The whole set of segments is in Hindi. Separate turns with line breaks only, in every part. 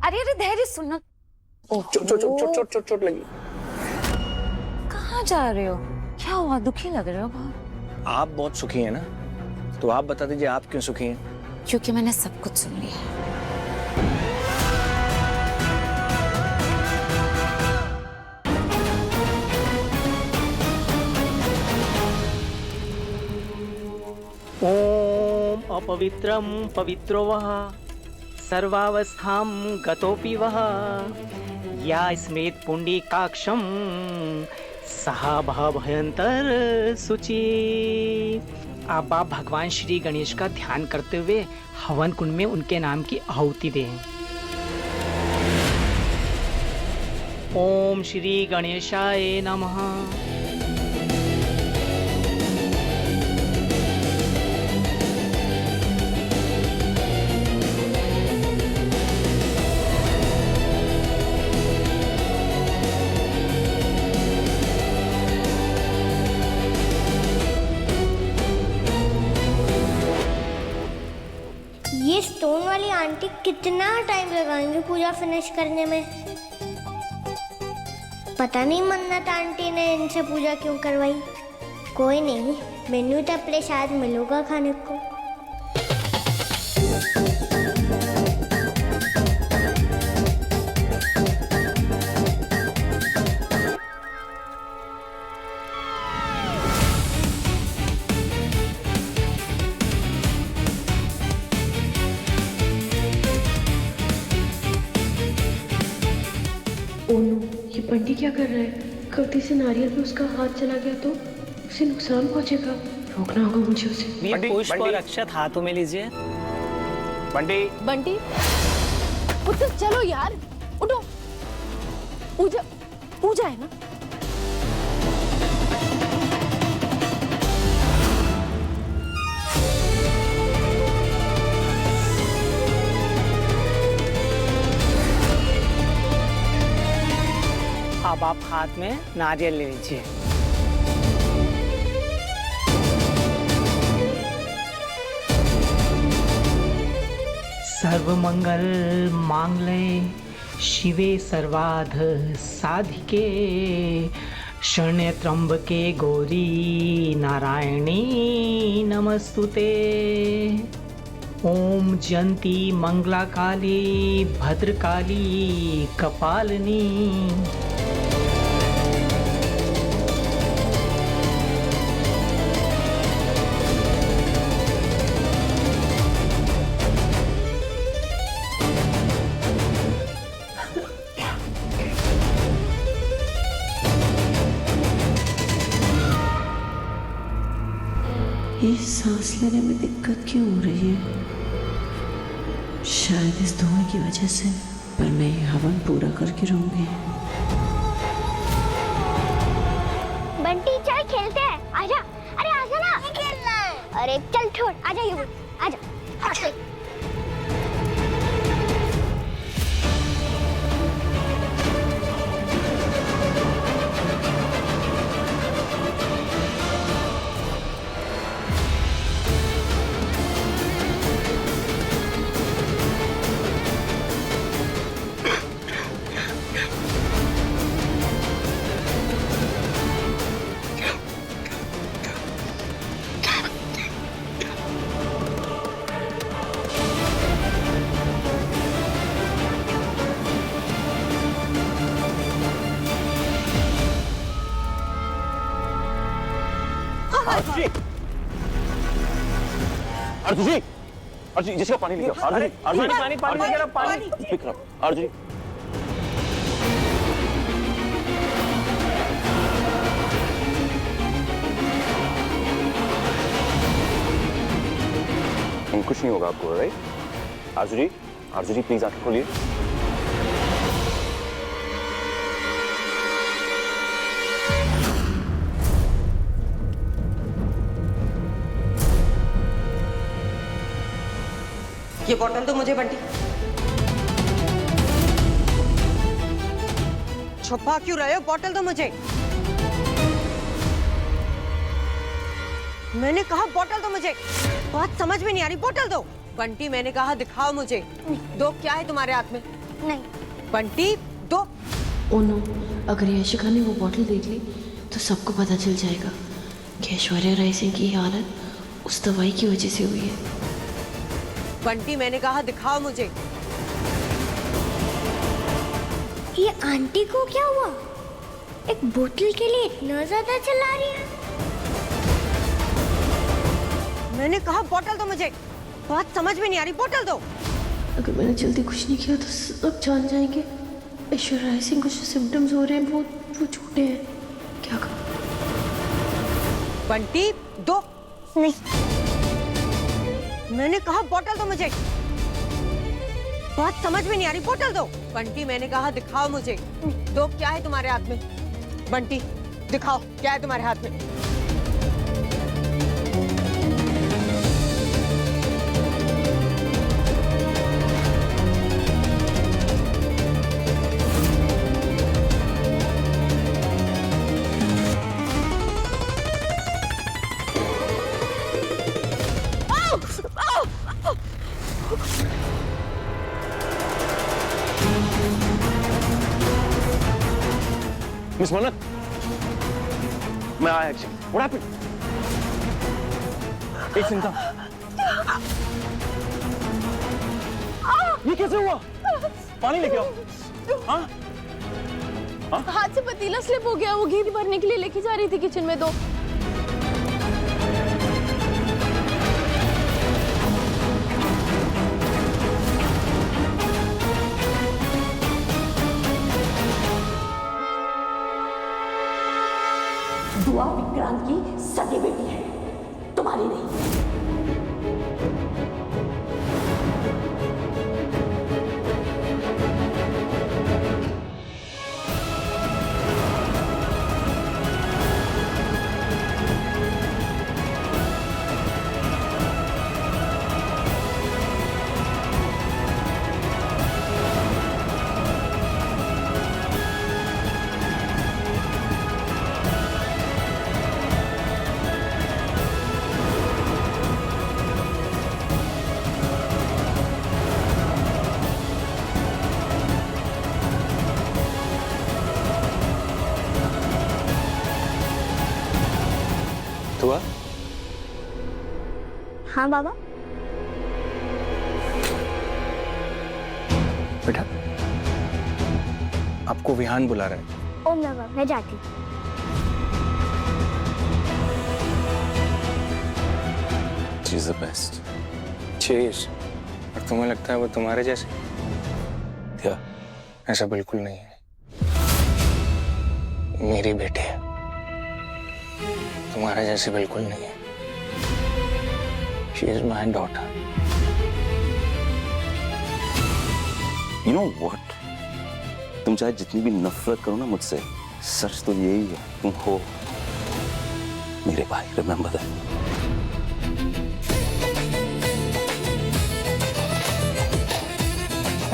अरे अरे धैर्य सुनना।
चोट लगी।
कहाँ जा रहे हो? क्या हुआ? दुखी लग रहे हो बहुत।
आप बहुत सुखी हैं ना, तो आप बता दीजिए आप क्यों सुखी हैं?
क्योंकि मैंने सब कुछ सुन लिया है।
ओम अपवित्रम पवित्रो वः सर्वावस्थां गतोऽपि वः या स्मृत पुंडीकाक्षं सः भयंतर शुचि। अब आप भगवान श्री गणेश का ध्यान करते हुए हवन कुंड में उनके नाम की आहुति दें। ओम श्री गणेशाय नमः।
ये स्टोन वाली आंटी कितना टाइम लगाएंगे पूजा फिनिश करने में? पता नहीं मन्नत आंटी ने इनसे पूजा क्यों करवाई। कोई नहीं, मेन्यू तो अपने शायद मिलेगा खाने को।
ओनो, ये बंटी क्या कर रहा है? गलती से नारियल पे उसका हाथ चला गया तो उसे नुकसान पहुंचेगा। रोकना होगा मुझे उसे।
ये पुष्प और अक्षत हाथों में लीजिए।
बंटी
बंटी उठो, चलो यार उठो। पूजा पूजा है ना।
अब आप हाथ में नारियल ले लीजिए। सर्वमंगल मांगल्ये शिवे सर्वार्थ साधिके शरण्ये त्र्यंबके गौरी नारायणी नमस्तुते। ओम जयंती मंगला काली भद्रकाली कपालिनी।
ये सांस लेने में दिक्कत क्यों हो रही है? शायद इस धुएं की वजह से। पर मैं ये हवन पूरा करके रहूंगी।
बंटी चल खेलते हैं, आजा। अरे आजा ना। नहीं खेलना है। अरे चल छोड़, आजा ये आजा। अच्छा।
अर्जुन जिसका पानी लेके आओ। अर्जुन पानी अर्जुन। कुछ नहीं होगा आपको, राइट? अर्जुन प्लीज आंखें खोलिए।
ये बोतल दो मुझे बंटी। छुपा क्यों रहे हो? बोतल दो मुझे। मैंने कहा बोतल दो मुझे। बात समझ में नहीं आ रही, बोतल दो। बंटी मैंने कहा दिखाओ मुझे। दो, क्या है तुम्हारे हाथ में?
नहीं।
बंटी दो।
ओ नो, अगर यशिका ने वो बॉटल देख ली तो सबको पता चल जाएगा कि ऐश्वर्या राय सिंह की हालत उस दवाई की वजह से हुई है।
बंटी मैंने कहा दिखाओ मुझे।
ये आंटी को क्या हुआ? एक बोतल के लिए इतना ज्यादा चिल्ला रही है।
मैंने कहा बोतल दो मुझे। बात समझ में नहीं आ रही, बोतल दो।
अगर मैंने जल्दी कुछ नहीं किया तो सब जान जाएंगे ऐश्वर्या राय सिंह को जो सिम्टम्स हो रहे हैं वो झूठे हैं। क्या करूं?
बंटी दो।
नहीं।
मैंने कहा बोतल दो मुझे। बात समझ में नहीं आ रही, बोतल दो। बंटी मैंने कहा दिखाओ मुझे। दो। क्या है तुम्हारे हाथ में? बंटी दिखाओ क्या है तुम्हारे हाथ में।
मिस मन्नत, मैं आया एक्चुअली। What happened? एक सेकंड का। ये कैसे हुआ? पानी लेके आओ। हाँ?
हाथ से पतीला स्लिप हो गया। वो घी भरने के लिए लेके जा रही थी किचन में तो।
दुआ विक्रांत की सगी बेटी है, तुम्हारी नहीं।
दुआ?
हाँ बाबा।
बेटा, आपको विहान बुला रहा है।
ओम बाबा, मैं जाती हूँ।
She is the best.
चीज। और तुम्हें लगता है वो तुम्हारे जैसे?
क्या?
ऐसा बिल्कुल नहीं है। मेरी बेटी है, तुम्हारे जैसे बिल्कुल नहीं है। She is my daughter.
You know what? तुम चाहे जितनी भी नफरत करो ना मुझसे, सच तो यही है, तुम हो मेरे भाई। Remember that.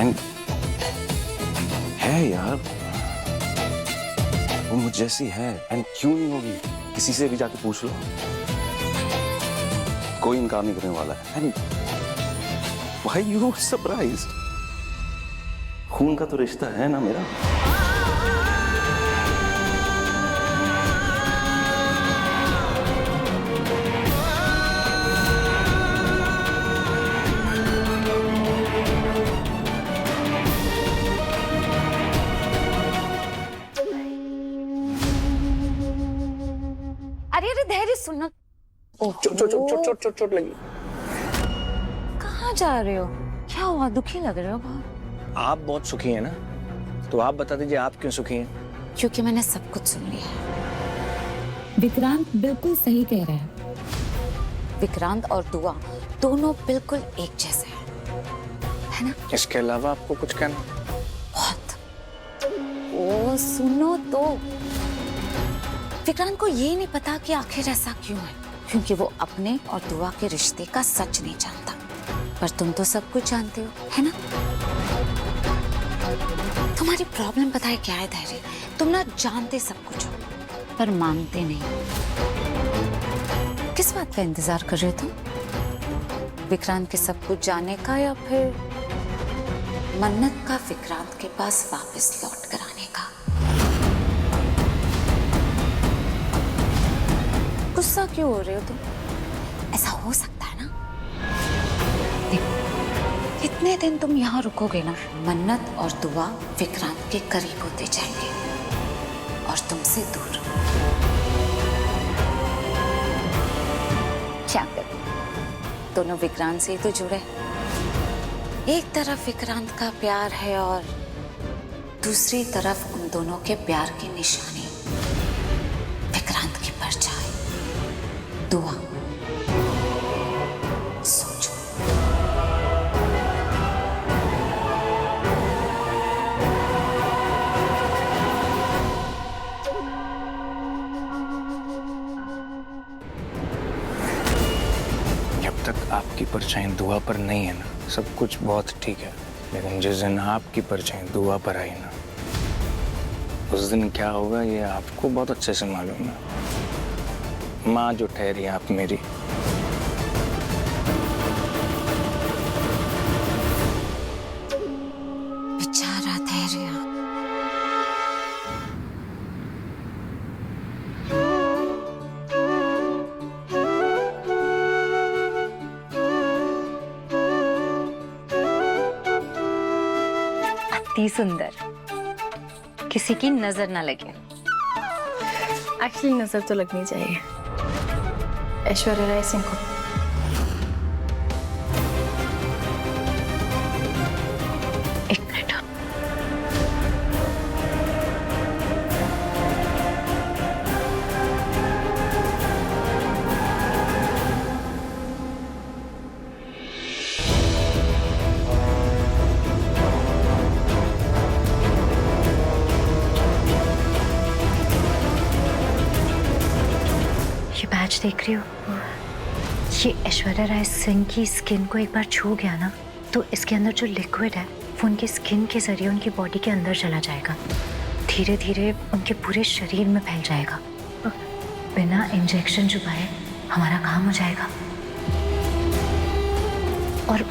And है यार, वो मुझ जैसी है। एंड क्यों नहीं होगी? किसी से भी जाके पूछ लो, कोई इनकार नहीं करने वाला है। And why you surprised? खून का तो रिश्ता है ना मेरा।
अरे अरे धैर्य सुनो।
चोट लगी।
कहाँ जा रहे हो? क्या हुआ? दुखी लग रहे हो बहुत।
आप बहुत सुखी हैं ना, तो आप बता दीजिए आप क्यों सुखी हैं?
क्योंकि मैंने सब कुछ सुन लिया है।
विक्रांत बिल्कुल सही कह रहा है।
विक्रांत और दुआ दोनों बिल्कुल एक जैसे हैं, है ना?
इसके अलावा आपको कुछ कहना?
बहुत। ओ सुनो तो, विक्रांत को ये नहीं पता कि आखिर ऐसा क्यों है, क्योंकि वो अपने और दुआ के रिश्ते का सच नहीं जानता। पर तुम तो सब कुछ जानते हो, है ना? तुम्हारी प्रॉब्लम पता है क्या है धैर्य? तुम ना जानते सब कुछ हो, पर मानते नहीं। किस बात का इंतजार कर रहे हो तुम? विक्रांत के सब कुछ जानने का या फिर मन्नत का विक्रांत के पास वापस लौट कर आने का। गुस्सा क्यों हो रहे हो तुम? ऐसा हो सकता है ना? देखो, कितने दिन तुम यहाँ रुकोगे ना, मन्नत और दुआ विक्रांत के करीब होते जाएंगे और तुमसे दूर। क्या करें, दोनों विक्रांत से ही तो जुड़े। एक तरफ विक्रांत का प्यार है और दूसरी तरफ उन दोनों के प्यार की निशानी विक्रांत की परछाई दुआ। सोचो।
जब तक आपकी परछाई दुआ पर नहीं है ना, सब कुछ बहुत ठीक है। लेकिन जिस दिन आपकी परछाई दुआ पर आई ना, उस दिन क्या होगा ये आपको बहुत अच्छे से मालूम है। माँ जो ठहरी आप मेरी।
बेचारा धैर्य।
अति सुंदर, किसी की नजर ना लगे।
एक्चुअली नजर तो लगनी चाहिए ऐश्वर्या राय सिंह को।
एक मिनट। बैच देख रही हो? ये ऐश्वर्या राय सिंह की स्किन को एक बार छू गया ना, तो इसके अंदर जो लिक्विड है वो उनकी स्किन के जरिए उनकी बॉडी के अंदर चला जाएगा, धीरे धीरे उनके पूरे शरीर में फैल जाएगा। बिना इंजेक्शन चुभाए हमारा काम हो जाएगा और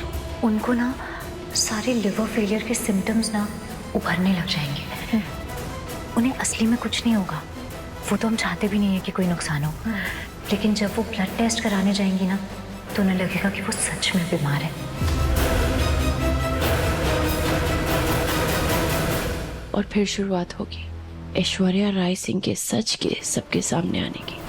उनको ना सारे लिवर फेलियर के सिम्टम्स ना उभरने लग जाएंगे। उन्हें असली में कुछ नहीं होगा, वो तो हम चाहते भी नहीं है कि कोई नुकसान हो, लेकिन जब वो ब्लड टेस्ट कराने जाएंगी ना तो उन्हें लगेगा कि वो सच में बीमार है।
और फिर शुरुआत होगी ऐश्वर्या राय सिंह के सच के सबके सामने आने की।